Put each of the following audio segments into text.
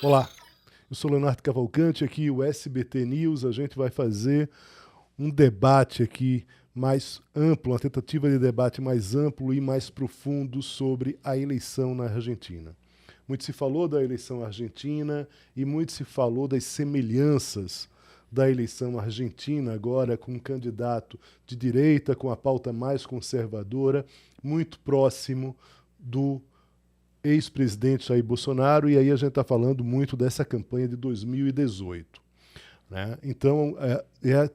Olá, eu sou Leonardo Cavalcante, aqui o SBT News. A gente vai fazer um debate aqui mais amplo, uma tentativa de debate mais amplo e mais profundo sobre a eleição na Argentina. Muito se falou da eleição argentina e muito se falou das semelhanças da eleição argentina agora com um candidato de direita, com a pauta mais conservadora, muito próximo do ex-presidente Jair Bolsonaro, e aí a gente está falando muito dessa campanha de 2018. Né? Então,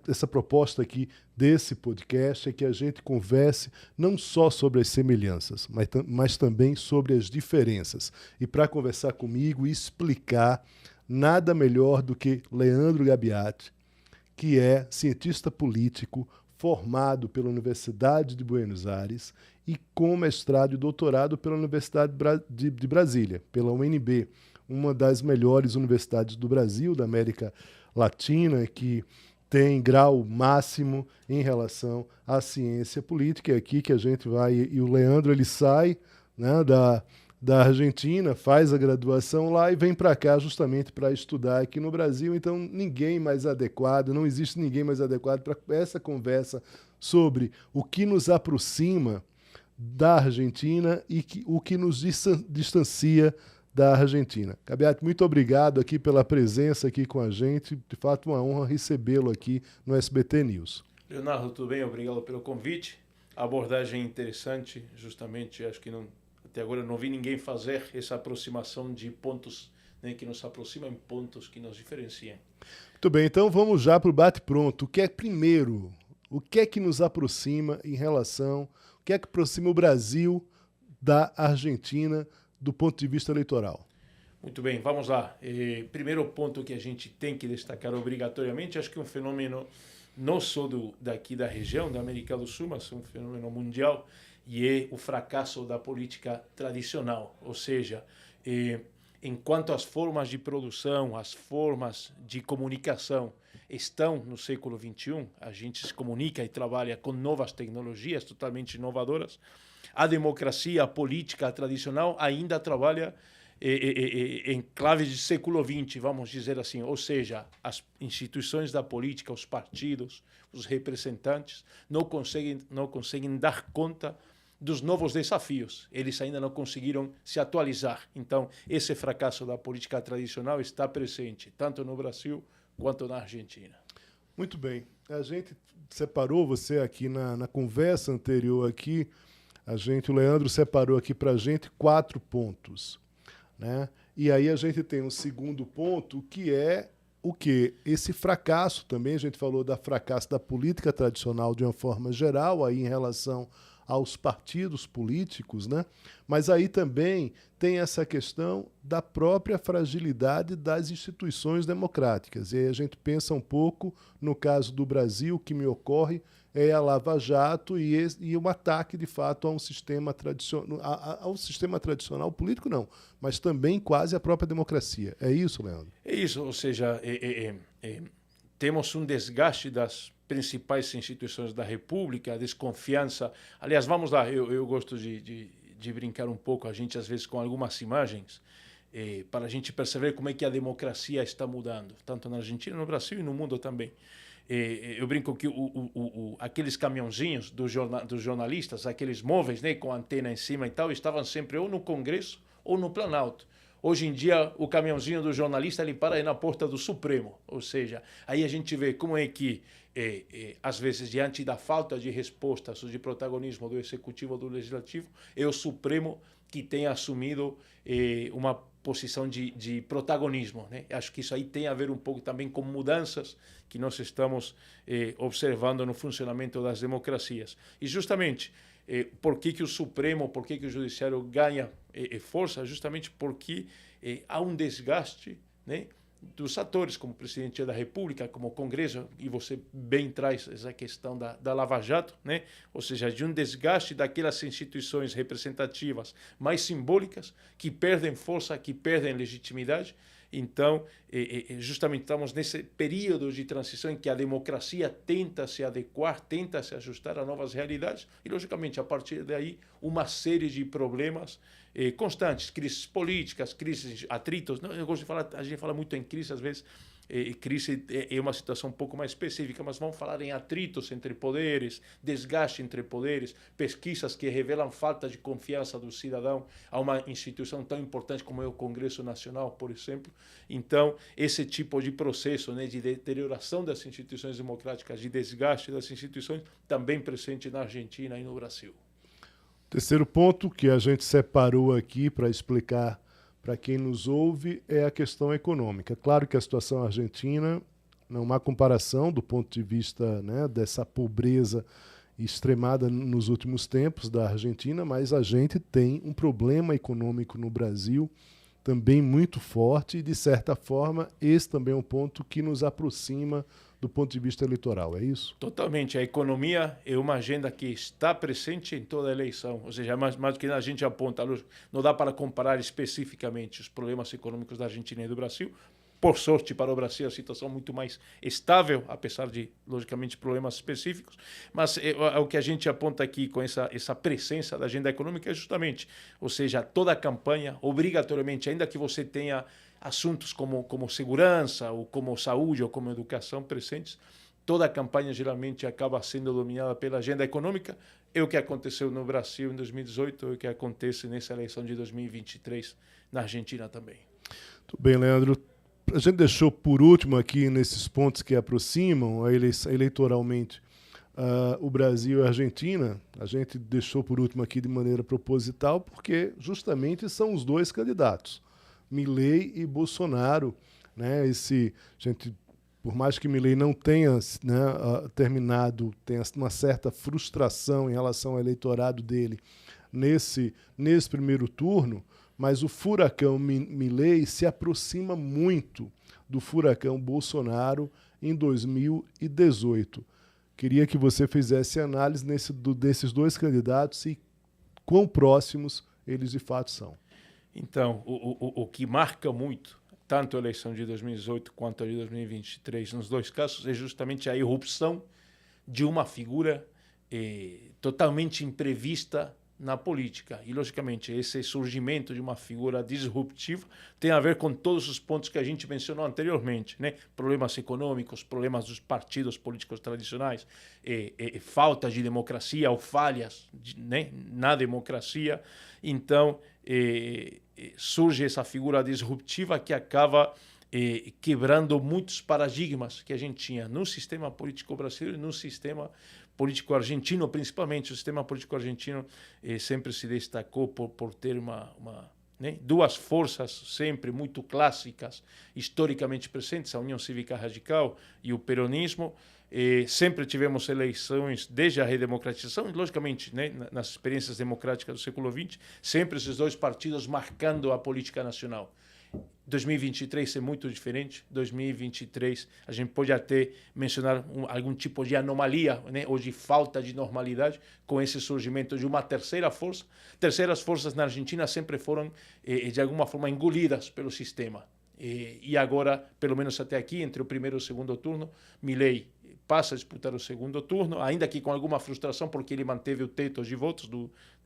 essa proposta aqui desse podcast é que a gente converse não só sobre as semelhanças, mas também sobre as diferenças. E para conversar comigo e explicar, nada melhor do que Leandro Gabiati, que é cientista político, formado pela Universidade de Buenos Aires e com mestrado e doutorado pela Universidade de Brasília, pela UNB, uma das melhores universidades do Brasil, da América Latina, que tem grau máximo em relação à ciência política. É aqui que a gente vai, e o Leandro ele sai, né, da Argentina, faz a graduação lá e vem para cá justamente para estudar aqui no Brasil. Então, ninguém mais adequado, não existe ninguém mais adequado para essa conversa sobre o que nos aproxima da Argentina e o que nos distancia da Argentina. Gabiati, muito obrigado aqui pela presença aqui com a gente. De fato, uma honra recebê-lo aqui no SBT News. Leonardo, tudo bem? Obrigado pelo convite. A abordagem é interessante, justamente, acho que até agora não vi ninguém fazer essa aproximação de pontos, né, que nos aproximam em pontos que nos diferenciam. Muito bem, então vamos já para o bate-pronto. O que é primeiro? O que é que nos aproxima em relação, o que é que aproxima o Brasil da Argentina do ponto de vista eleitoral? Muito bem, vamos lá. Primeiro ponto que a gente tem que destacar obrigatoriamente, acho que é um fenômeno não só daqui da região, da América do Sul, mas um fenômeno mundial, e é o fracasso da política tradicional. Ou seja, enquanto as formas de produção, as formas de comunicação estão no século XXI, a gente se comunica e trabalha com novas tecnologias totalmente inovadoras, a democracia, a política tradicional ainda trabalha em clave de século XX, vamos dizer assim. Ou seja, as instituições da política, os partidos, os representantes, não conseguem dar conta dos novos desafios. Eles ainda não conseguiram se atualizar. Então, esse fracasso da política tradicional está presente, tanto no Brasil quanto na Argentina. Muito bem. A gente separou você aqui na conversa anterior aqui, o Leandro separou aqui para a gente 4 pontos. Né? E aí a gente tem um segundo ponto, que é o quê? Esse fracasso também, a gente falou da fracasso da política tradicional de uma forma geral, aí em relação aos partidos políticos, né? Mas aí também tem essa questão da própria fragilidade das instituições democráticas. E aí a gente pensa um pouco, no caso do Brasil, o que me ocorre é a Lava Jato e um ataque, de fato, ao sistema tradicional político, não, mas também quase à própria democracia. É isso, Leandro? É isso, ou seja, temos um desgaste das principais instituições da República, a desconfiança. Aliás, vamos lá, eu gosto de brincar um pouco, a gente às vezes com algumas imagens, para a gente perceber como é que a democracia está mudando, tanto na Argentina, no Brasil e no mundo também. Eu brinco que aqueles caminhãozinhos dos jornalistas, aqueles móveis, né, com antena em cima e tal, estavam sempre ou no Congresso ou no Planalto. Hoje em dia, o caminhãozinho do jornalista ele para aí na porta do Supremo. Ou seja, aí a gente vê como é que, às vezes, diante da falta de respostas ou de protagonismo do Executivo ou do Legislativo, é o Supremo que tem assumido uma posição de protagonismo, né? Acho que isso aí tem a ver um pouco também com mudanças que nós estamos observando no funcionamento das democracias. E justamente, por que o Supremo, por que o Judiciário ganha força? Justamente porque há um desgaste, né, dos atores, como o Presidente da República, como o Congresso, e você bem traz essa questão da Lava Jato, né? Ou seja, de um desgaste daquelas instituições representativas mais simbólicas que perdem força, que perdem legitimidade. Então, justamente estamos nesse período de transição em que a democracia tenta se adequar, tenta se ajustar a novas realidades e, logicamente, a partir daí, uma série de problemas constantes, crises políticas, crises, atritos. Eu gosto de falar, a gente fala muito em crise, às vezes, crise é uma situação um pouco mais específica, mas vamos falar em atritos entre poderes, desgaste entre poderes, pesquisas que revelam falta de confiança do cidadão a uma instituição tão importante como é o Congresso Nacional, por exemplo. Então, esse tipo de processo, né, de deterioração das instituições democráticas, de desgaste das instituições, também presente na Argentina e no Brasil. Terceiro ponto que a gente separou aqui para explicar para quem nos ouve é a questão econômica. Claro que a situação argentina não há comparação do ponto de vista, né, dessa pobreza extremada nos últimos tempos da Argentina, mas a gente tem um problema econômico no Brasil também muito forte e, de certa forma, esse também é um ponto que nos aproxima do ponto de vista eleitoral, é isso? Totalmente. A economia é uma agenda que está presente em toda a eleição. Ou seja, mais do que a gente aponta, não dá para comparar especificamente os problemas econômicos da Argentina e do Brasil. Por sorte, para o Brasil, a situação é muito mais estável, apesar de, logicamente, problemas específicos. Mas o que a gente aponta aqui com essa presença da agenda econômica é justamente, ou seja, toda a campanha, obrigatoriamente, ainda que você tenha assuntos como segurança, ou como saúde, ou como educação presentes, toda a campanha geralmente acaba sendo dominada pela agenda econômica. É o que aconteceu no Brasil em 2018, é o que acontece nessa eleição de 2023 na Argentina também. Muito bem, Leandro. A gente deixou por último aqui, nesses pontos que aproximam eleitoralmente o Brasil e a Argentina, a gente deixou por último aqui de maneira proposital, porque justamente são os dois candidatos, Milei e Bolsonaro. Né? Por mais que Milei não tenha, né, terminado, tenha uma certa frustração em relação ao eleitorado dele nesse primeiro turno, mas o furacão Milei se aproxima muito do furacão Bolsonaro em 2018. Queria que você fizesse análise desses dois candidatos e quão próximos eles de fato são. Então, o que marca muito, tanto a eleição de 2018 quanto a de 2023, nos dois casos, é justamente a irrupção de uma figura totalmente imprevista na política. E, logicamente, esse surgimento de uma figura disruptiva tem a ver com todos os pontos que a gente mencionou anteriormente, né? Problemas econômicos, problemas dos partidos políticos tradicionais, falta de democracia ou falhas, né, na democracia. Então, surge essa figura disruptiva que acaba quebrando muitos paradigmas que a gente tinha no sistema político brasileiro e no sistema político argentino, principalmente. O sistema político argentino sempre se destacou por ter né, duas forças sempre muito clássicas, historicamente presentes, a União Cívica Radical e o peronismo. Sempre tivemos eleições desde a redemocratização e, logicamente, né, nas experiências democráticas do século XX, sempre esses dois partidos marcando a política nacional. 2023 é muito diferente. 2023 a gente pode até mencionar algum tipo de anomalia, né, ou de falta de normalidade com esse surgimento de uma terceira força. Terceiras forças na Argentina sempre foram, de alguma forma, engolidas pelo sistema. E agora, pelo menos até aqui, entre o primeiro e o segundo turno, Milei passa a disputar o segundo turno, ainda que com alguma frustração, porque ele manteve o teto de votos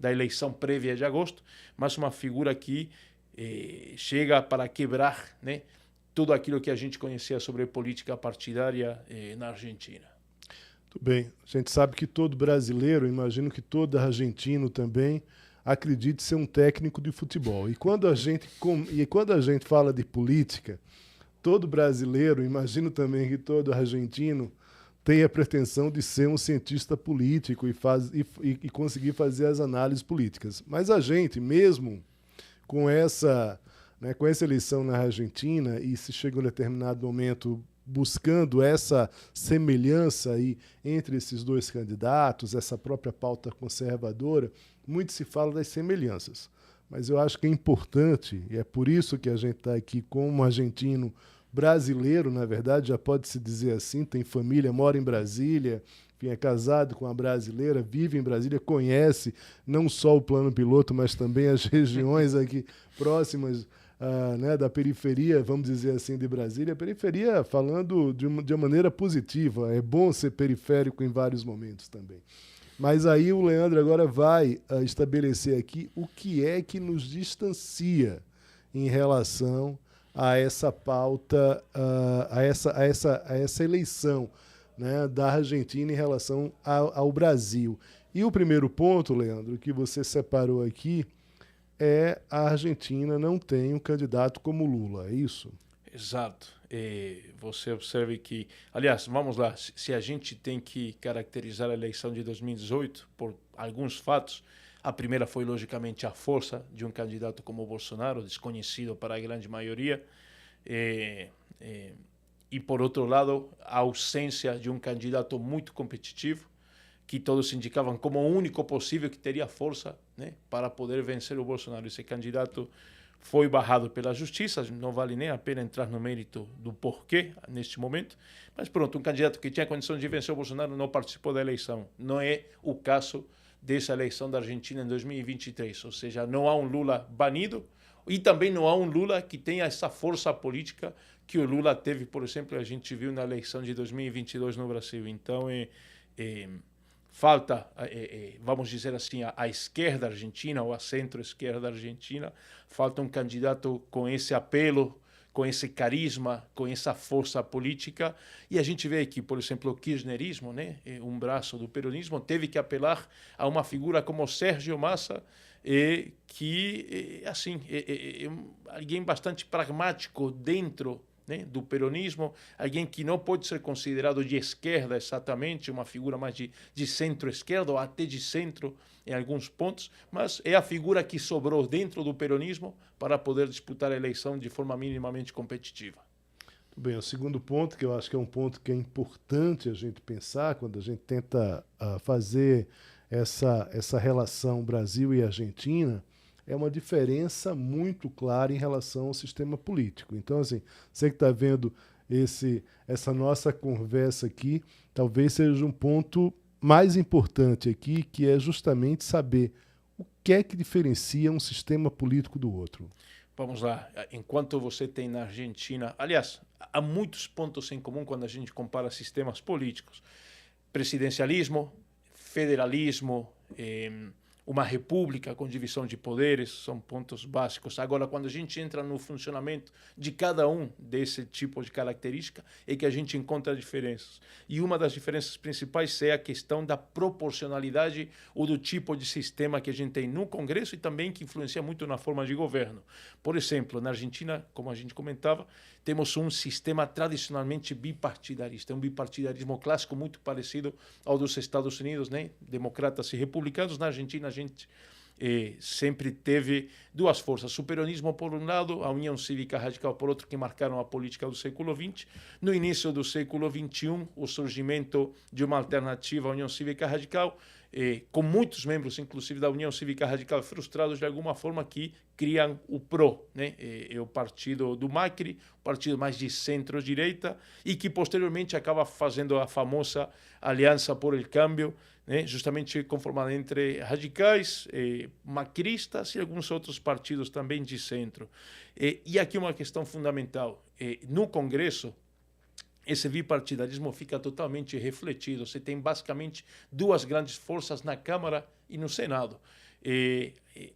da eleição prévia de agosto, mas uma figura que chega para quebrar, né, tudo aquilo que a gente conhecia sobre política partidária na Argentina. Muito bem. A gente sabe que todo brasileiro, imagino que todo argentino também, acredite ser um técnico de futebol. E quando a gente fala de política, todo brasileiro, imagino também que todo argentino, tem a pretensão de ser um cientista político e conseguir fazer as análises políticas. Mas a gente, mesmo com essa eleição na Argentina, e se chega um determinado momento buscando essa semelhança aí entre esses dois candidatos, essa própria pauta conservadora, muito se fala das semelhanças. Mas eu acho que é importante, e é por isso que a gente está aqui como argentino brasileiro, na verdade, já pode-se dizer assim, tem família, mora em Brasília, enfim, é casado com uma brasileira, vive em Brasília, conhece não só o plano piloto, mas também as regiões aqui próximas né, da periferia, vamos dizer assim, de Brasília. Periferia falando de uma maneira positiva, é bom ser periférico em vários momentos também. Mas aí o Leandro agora vai estabelecer aqui o que é que nos distancia em relação a essa pauta, a essa eleição, né, da Argentina em relação ao Brasil. E o primeiro ponto, Leandro, que você separou aqui é a Argentina não tem um candidato como Lula, é isso? Exato. Você observe que, aliás, vamos lá, se a gente tem que caracterizar a eleição de 2018 por alguns fatos, a primeira foi, logicamente, a força de um candidato como o Bolsonaro, desconhecido para a grande maioria, e, por outro lado, a ausência de um candidato muito competitivo, que todos indicavam como o único possível que teria força, né, para poder vencer o Bolsonaro. Esse candidato foi barrado pela justiça, não vale nem a pena entrar no mérito do porquê neste momento, mas pronto, um candidato que tinha condições de vencer o Bolsonaro não participou da eleição. Não é o caso dessa eleição da Argentina em 2023, ou seja, não há um Lula banido e também não há um Lula que tenha essa força política que o Lula teve, por exemplo, a gente viu na eleição de 2022 no Brasil. Então, falta, vamos dizer assim, a esquerda argentina ou a centro-esquerda argentina, falta um candidato com esse apelo, com esse carisma, com essa força política. E a gente vê que, por exemplo, o kirchnerismo, né, um braço do peronismo, teve que apelar a uma figura como Sérgio Massa, que, assim, alguém bastante pragmático dentro, né, do peronismo, alguém que não pode ser considerado de esquerda exatamente, uma figura mais de centro-esquerda ou até de centro em alguns pontos, mas é a figura que sobrou dentro do peronismo para poder disputar a eleição de forma minimamente competitiva. Bem, o segundo ponto, que eu acho que é um ponto que é importante a gente pensar quando a gente tenta fazer essa relação Brasil e Argentina, é uma diferença muito clara em relação ao sistema político. Então, assim, você que está vendo essa nossa conversa aqui, talvez seja um ponto mais importante aqui, que é justamente saber o que é que diferencia um sistema político do outro. Vamos lá, enquanto você tem na Argentina, aliás, há muitos pontos em comum quando a gente compara sistemas políticos. Presidencialismo, federalismo, uma república com divisão de poderes, são pontos básicos. Agora, quando a gente entra no funcionamento de cada um desse tipo de característica, é que a gente encontra diferenças. E uma das diferenças principais é a questão da proporcionalidade ou do tipo de sistema que a gente tem no Congresso e também que influencia muito na forma de governo. Por exemplo, na Argentina, como a gente comentava, temos um sistema tradicionalmente bipartidarista, um bipartidarismo clássico muito parecido ao dos Estados Unidos, né? Democratas e republicanos. Na Argentina, a gente sempre teve duas forças, o peronismo por um lado, a União Cívica Radical por outro, que marcaram a política do século XX. No início do século XXI, o surgimento de uma alternativa à União Cívica Radical, com muitos membros, inclusive da União Cívica Radical, frustrados de alguma forma, que criam o PRO, né? É o partido do Macri, o partido mais de centro-direita, e que posteriormente acaba fazendo a famosa Aliança por el Cambio, né? Justamente conformada entre radicais, macristas e alguns outros partidos também de centro. E aqui uma questão fundamental. No Congresso, esse bipartidarismo fica totalmente refletido. Você tem basicamente duas grandes forças na Câmara e no Senado.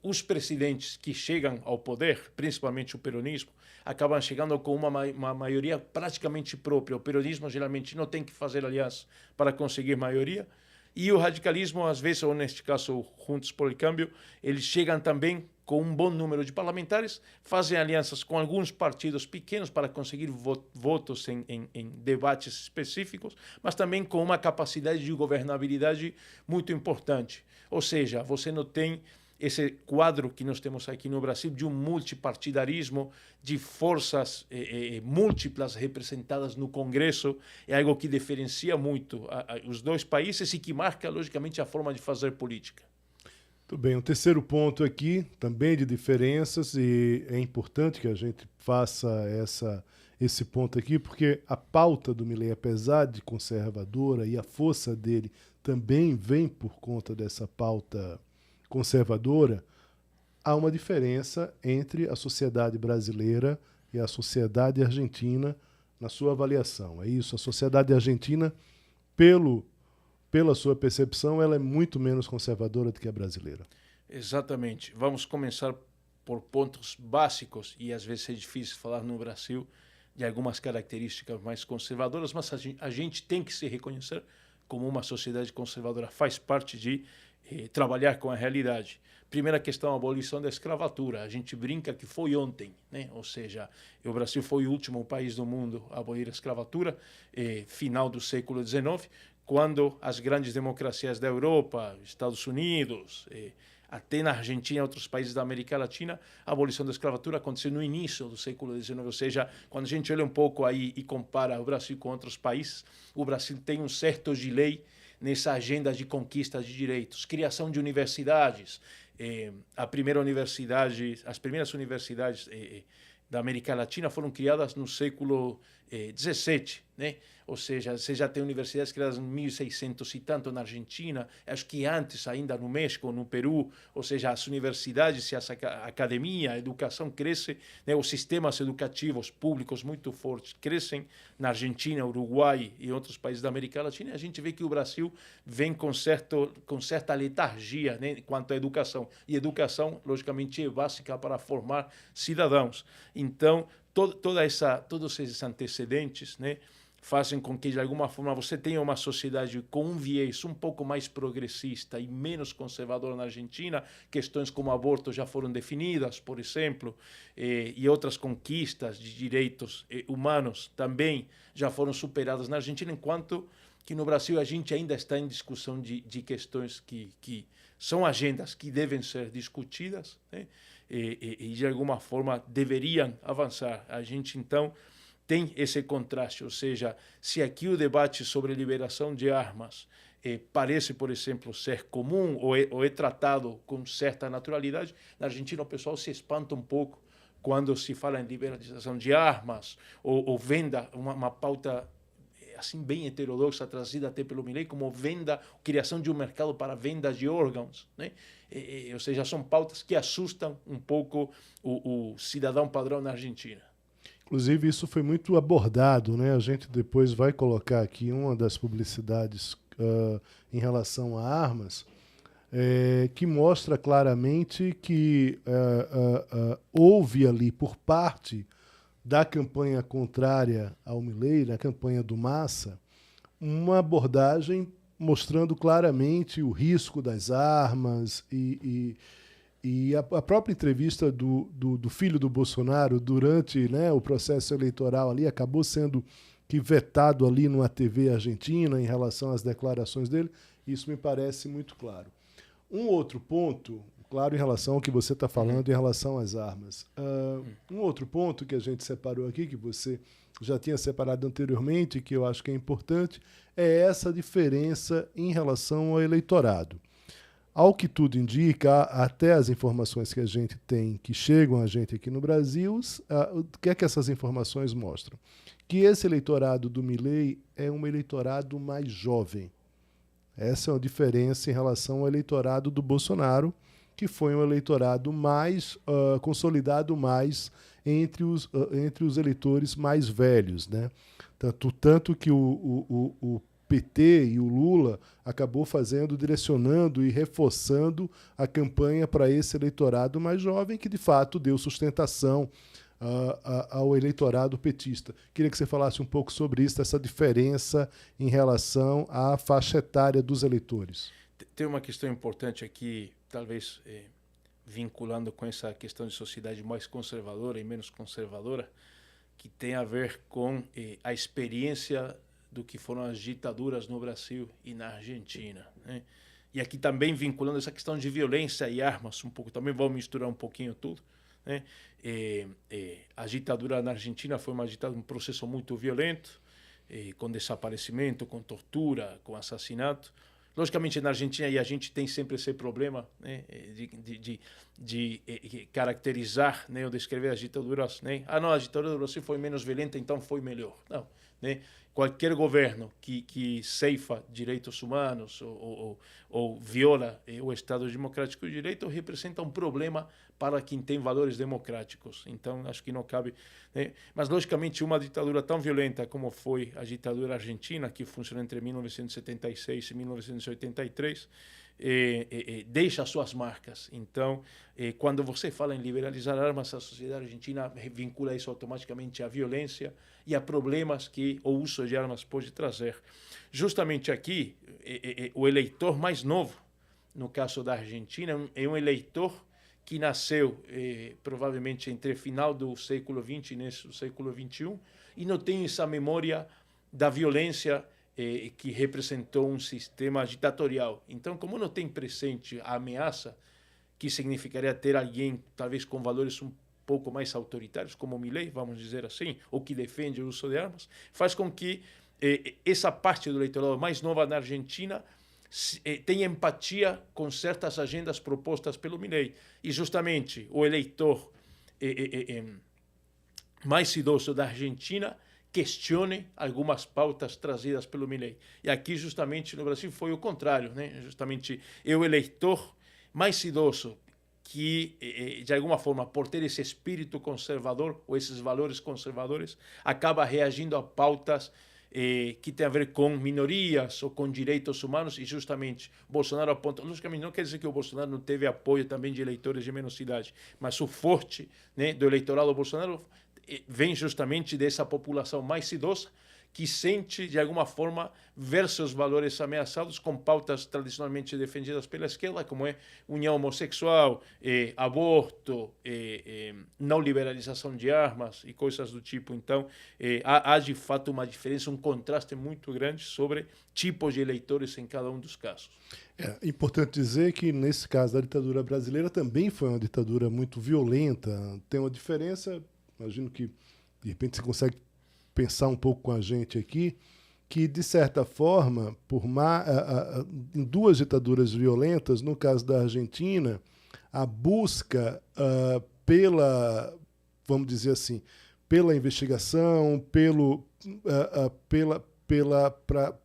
Os presidentes que chegam ao poder, principalmente o peronismo, acabam chegando com uma maioria praticamente própria. O peronismo geralmente não tem que fazer aliança para conseguir maioria. E o radicalismo, às vezes, ou neste caso, Juntos por el Cambio, eles chegam também com um bom número de parlamentares, fazem alianças com alguns partidos pequenos para conseguir votos em debates específicos, mas também com uma capacidade de governabilidade muito importante. Ou seja, você não tem esse quadro que nós temos aqui no Brasil de um multipartidarismo, de forças múltiplas representadas no Congresso. É algo que diferencia muito os dois países e que marca, logicamente, a forma de fazer política. Muito bem, um terceiro ponto aqui, também de diferenças, e é importante que a gente faça esse ponto aqui, porque a pauta do Milei, apesar de conservadora, e a força dele também vem por conta dessa pauta conservadora, há uma diferença entre a sociedade brasileira e a sociedade argentina na sua avaliação. É isso, a sociedade argentina, pela sua percepção, ela é muito menos conservadora do que a brasileira. Exatamente. Vamos começar por pontos básicos, e às vezes é difícil falar no Brasil de algumas características mais conservadoras, mas a gente tem que se reconhecer como uma sociedade conservadora. Faz parte de trabalhar com a realidade. Primeira questão, a abolição da escravatura. A gente brinca que foi ontem, né? Ou seja, o Brasil foi o último país do mundo a abolir a escravatura, final do século XIX, quando as grandes democracias da Europa, Estados Unidos, até na Argentina e outros países da América Latina, a abolição da escravatura aconteceu no início do século XIX. Ou seja, quando a gente olha um pouco aí e compara o Brasil com outros países, o Brasil tem um certo delay nessa agenda de conquista de direitos, criação de universidades. As primeiras universidades da América Latina foram criadas no século XVII, né? Ou seja, você já tem universidades criadas em 1600 e tanto na Argentina, acho que antes ainda no México, no Peru, ou seja, as universidades, a academia, a educação cresce, né? Os sistemas educativos públicos muito fortes crescem na Argentina, Uruguai e outros países da América Latina, e a gente vê que o Brasil vem com certa letargia, né, quanto à educação. E educação, logicamente, é básica para formar cidadãos. Então, todos esses antecedentes, né, fazem com que, de alguma forma, você tenha uma sociedade com um viés um pouco mais progressista e menos conservador na Argentina. Questões como aborto já foram definidas, por exemplo, e outras conquistas de direitos humanos também já foram superadas na Argentina, enquanto que no Brasil a gente ainda está em discussão de questões que são agendas que devem ser discutidas, né? E de alguma forma deveriam avançar. A gente, então, tem esse contraste, ou seja, se aqui o debate sobre liberação de armas parece, por exemplo, ser comum ou é tratado com certa naturalidade, na Argentina o pessoal se espanta um pouco quando se fala em liberalização de armas ou venda, uma pauta assim bem heterodoxa, trazida até pelo Milei, como criação de um mercado para venda de órgãos, né? Ou seja, são pautas que assustam um pouco o cidadão padrão na Argentina. Inclusive, isso foi muito abordado, né? A gente depois vai colocar aqui uma das publicidades em relação a armas, que mostra claramente que houve ali, por parte da campanha contrária ao Milei, na campanha do Massa, uma abordagem mostrando claramente o risco das armas e a própria entrevista do filho do Bolsonaro durante, né, o processo eleitoral ali acabou sendo que vetado ali numa TV argentina em relação às declarações dele. Isso me parece muito claro. Um outro ponto, claro, em relação ao que você está falando em relação às armas. Um outro ponto que a gente separou aqui, que você já tinha separado anteriormente, que eu acho que é importante, é essa diferença em relação ao eleitorado. Ao que tudo indica, até as informações que a gente tem, que chegam a gente aqui no Brasil, o que é que essas informações mostram? Que esse eleitorado do Milei é um eleitorado mais jovem. Essa é uma diferença em relação ao eleitorado do Bolsonaro, que foi um eleitorado mais consolidado mais entre os eleitores mais velhos, né? Tanto que o PT e o Lula acabou direcionando e reforçando a campanha para esse eleitorado mais jovem, que de fato deu sustentação ao eleitorado petista. Queria que você falasse um pouco sobre isso, essa diferença em relação à faixa etária dos eleitores. Tem uma questão importante aqui, talvez vinculando com essa questão de sociedade mais conservadora e menos conservadora, que tem a ver com a experiência do que foram as ditaduras no Brasil e na Argentina, né? E aqui também vinculando essa questão de violência e armas um pouco, também vamos misturar um pouquinho tudo, né? A ditadura na Argentina foi um processo muito violento, com desaparecimento, com tortura, com assassinato. Logicamente, na Argentina, e a gente tem sempre esse problema, né, de caracterizar, né, ou descrever as ditaduras, né? Não, a ditadura do Brasil foi menos violenta, então foi melhor. Não, né? Qualquer governo que ceifa direitos humanos ou viola o Estado Democrático de Direito representa um problema para quem tem valores democráticos. Então, acho que não cabe, né? Mas, logicamente, uma ditadura tão violenta como foi a ditadura argentina, que funcionou entre 1976 e 1983, deixa suas marcas. Então, quando você fala em liberalizar armas, a sociedade argentina vincula isso automaticamente à violência e a problemas que o uso de armas pode trazer. Justamente aqui, o eleitor mais novo, no caso da Argentina, é um eleitor que nasceu provavelmente entre final do século XX e início do século XXI e não tem essa memória da violência que representou um sistema ditatorial. Então, como não tem presente a ameaça que significaria ter alguém, talvez com valores um pouco mais autoritários, como Milei, vamos dizer assim, ou que defende o uso de armas, faz com que essa parte do eleitorado mais nova na Argentina tenha empatia com certas agendas propostas pelo Milei. E, justamente, o eleitor mais idoso da Argentina questione algumas pautas trazidas pelo Milei. E aqui, justamente, no Brasil, foi o contrário, né? Justamente, é o eleitor mais idoso que, de alguma forma, por ter esse espírito conservador ou esses valores conservadores, acaba reagindo a pautas que tem a ver com minorias ou com direitos humanos, e justamente Bolsonaro aponta, logicamente não quer dizer que o Bolsonaro não teve apoio também de eleitores de menos idade, mas o forte, né, do eleitorado Bolsonaro vem justamente dessa população mais idosa que sente, de alguma forma, ver seus valores ameaçados com pautas tradicionalmente defendidas pela esquerda, como é união homossexual, aborto, não liberalização de armas e coisas do tipo. Então, há de fato uma diferença, um contraste muito grande sobre tipos de eleitores em cada um dos casos. É importante dizer que, nesse caso da ditadura brasileira, também foi uma ditadura muito violenta. Tem uma diferença, imagino que, de repente, você consegue pensar um pouco com a gente aqui, que, de certa forma, em duas ditaduras violentas, no caso da Argentina, a busca vamos dizer assim, pela investigação,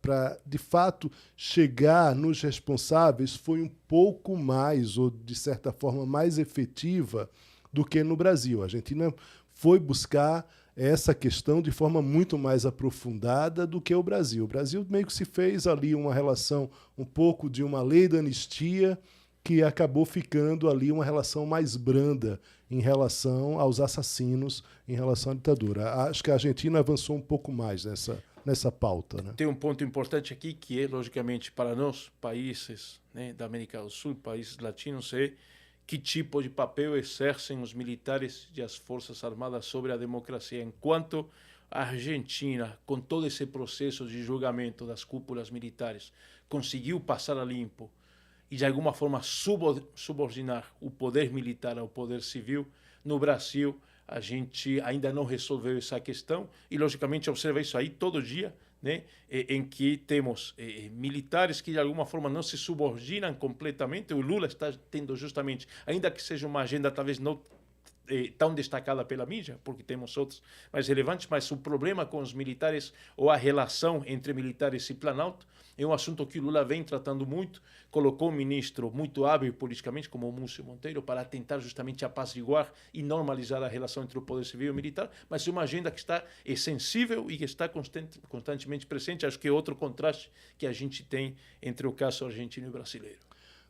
para, de fato, chegar nos responsáveis foi um pouco mais, ou, de certa forma, mais efetiva do que no Brasil. A Argentina foi buscar essa questão de forma muito mais aprofundada do que o Brasil. O Brasil meio que se fez ali uma relação, um pouco de uma lei da anistia, que acabou ficando ali uma relação mais branda em relação aos assassinos, em relação à ditadura. Acho que a Argentina avançou um pouco mais nessa pauta, né? Tem um ponto importante aqui que é, logicamente, para nós, países, né, da América do Sul, países latinos, que tipo de papel exercem os militares e as forças armadas sobre a democracia, enquanto a Argentina, com todo esse processo de julgamento das cúpulas militares, conseguiu passar a limpo e, de alguma forma, subordinar o poder militar ao poder civil. No Brasil, a gente ainda não resolveu essa questão e, logicamente, observa isso aí todo dia, né, em que temos militares que, de alguma forma, não se subordinam completamente. O Lula está tendo, justamente, ainda que seja uma agenda talvez não tão destacada pela mídia, porque temos outros mais relevantes, mas o problema com os militares, ou a relação entre militares e Planalto, é um assunto que o Lula vem tratando muito. Colocou um ministro muito hábil politicamente, como o Múcio Monteiro, para tentar justamente apaziguar e normalizar a relação entre o poder civil e o militar, mas é uma agenda que está sensível e que está constantemente presente. Acho que é outro contraste que a gente tem entre o caso argentino e brasileiro.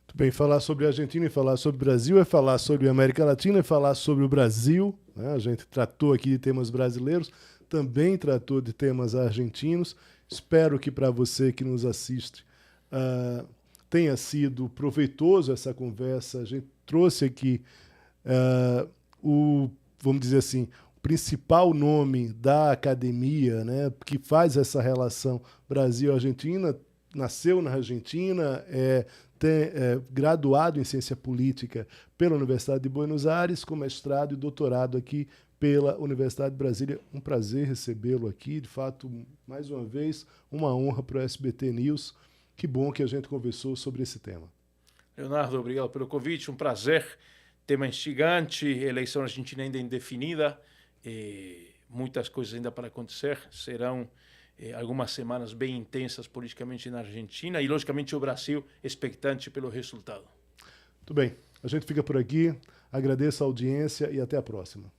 Muito bem, falar sobre a Argentina e falar sobre o Brasil é falar sobre a América Latina, é falar sobre o Brasil, né? A gente tratou aqui de temas brasileiros, também tratou de temas argentinos. Espero que, para você que nos assiste, tenha sido proveitoso essa conversa. A gente trouxe aqui vamos dizer assim, o principal nome da academia, né, que faz essa relação Brasil-Argentina, nasceu na Argentina, graduado em ciência política pela Universidade de Buenos Aires, com mestrado e doutorado aqui pela Universidade de Brasília. Um prazer recebê-lo aqui, de fato, mais uma vez, uma honra para o SBT News. Que bom que a gente conversou sobre esse tema. Leonardo, obrigado pelo convite, um prazer. Tema instigante, eleição argentina ainda indefinida, muitas coisas ainda para acontecer, serão algumas semanas bem intensas politicamente na Argentina e, logicamente, o Brasil expectante pelo resultado. Muito bem, a gente fica por aqui. Agradeço a audiência e até a próxima.